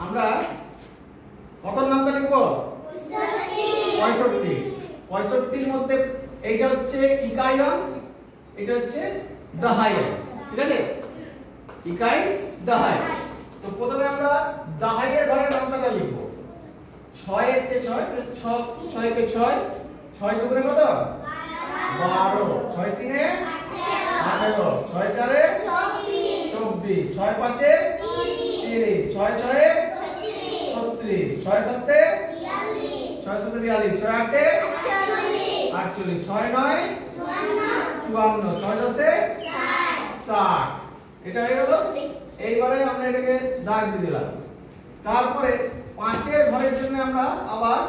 আমরা কত নামটা লিখবো? 65। 65 এর মধ্যে এইটা হচ্ছে ইকাইয়ন, এটা হচ্ছে দাহায়ন, ঠিক আছে? ইকাই দাহাই। তো প্রথমে আমরা দাহাইয়ের ঘরের নামটা লিখবো। 6 একে 6, 6 একে 6, 6 দুগুণে কত? 12, 6 তিনে 18, 6 চারে 24, 6 পাঁচে 30, 6 ছয়ে 36, 6 সাতে 6 সাতে 42, 6 আটে 48, 6 নয় 54, 6 দশে 60। এটা হয়ে গেল। এইবারে আমরা এটাকে দাগ দিয়ে দিলাম। তারপরে 5 এর ঘরের জন্য আমরা আবার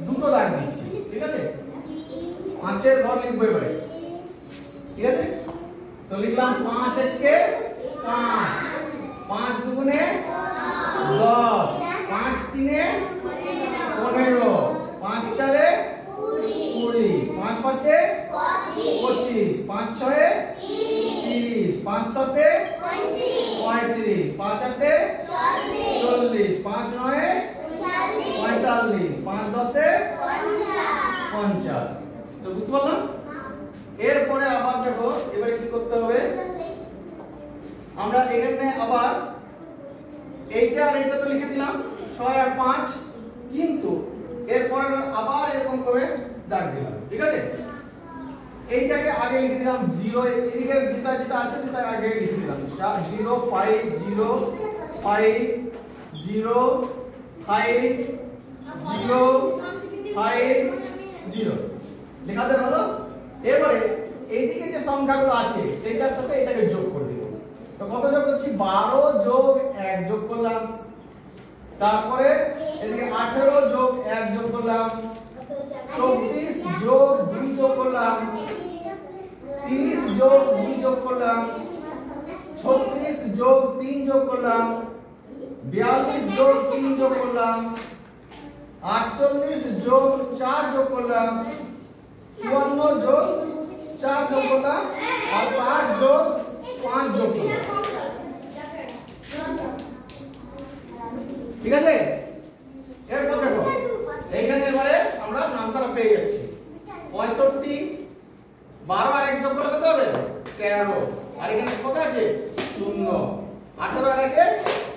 দুটো দাগ দিচ্ছি, ঠিক আছে? 5 এর ঘর লিখবো এবারে, ঠিক আছে? তো লিখলাম 5 একে 5, 5 দুগুণে 10, 5 তিনে 15, 5 চারে 20, 5 পাঁচে 25, 5 ছয়ে 30, 5 সাতে 35, 5 আটে 40, 5 নয়ে 45, 5 দশে 50। তো বুঝতে পারলাম? এরপরে আবার দেখো এবারে কি করতে হবে, আমরা এখানে আবার এইটা আর এইটা তো লিখে দিলাম 6 আর 5, কিন্তু এরপরে আবার এরকম করে দাগ দিলাম, ঠিক আছে? এইটাকে আগে লিখে দিলাম 0, এদিকে যেটা যেটা আছে সেটা আগে লিখে দিলাম 0 5 0 5 0 5 0 5 0 লেখাতে হলো। এবারে এইদিকে যে সংখ্যাগুলো আছে সেটার সাথে এটাকে যোগ করে দেব। তো কত যোগ করছি? 12 যোগ 1 যোগ করলাম, তারপরে এদিকে 18 যোগ 1 যোগ করলাম, 24 যোগ 2 যোগ করলাম, 30 যোগ 2 যোগ করলাম, 36 যোগ 3 যোগ করলাম, 42 যোগ 3 যোগ করলাম, 48 যোগ 4 যোগ করলাম, 54 যোগ 4 যোগ করলাম, আর 60 যোগ 5 যোগ করলাম, ঠিক আছে? এরপর দেখো এইখানে এবারে আমরা নামটা পেয়ে যাচ্ছি। 65, 12 আর 1 যোগ করলে কত হবে? 13, আর এখানে কত আছে? 0, 18 আর 1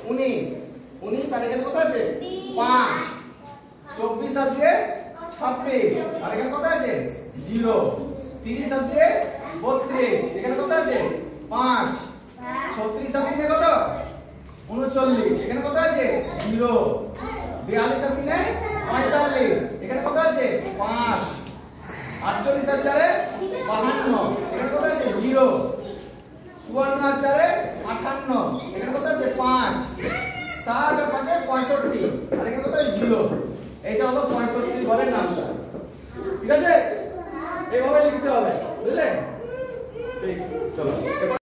19, 19 আর এখানে কত আছে? 5, 24 আর 2 26, আর এখানে কত আছে? 0, 30 আর 2 32, এখানে কত আছে? 5, 36 আর 3 কত? 39, এখানে কত আছে? 0, 42 আর 3 45, এখানে কত আছে? 5, 48 আর 4 52, এখানে কত আছে? 0, 54 আর 4 58, এখানে কত আছে? 5, 60 আর 5 65, আর এখানে কত আছে? 0। এটা হলো 65 ঘরের নামটা, ঠিক আছে? এইভাবে লিখতে হবে, বুঝলে?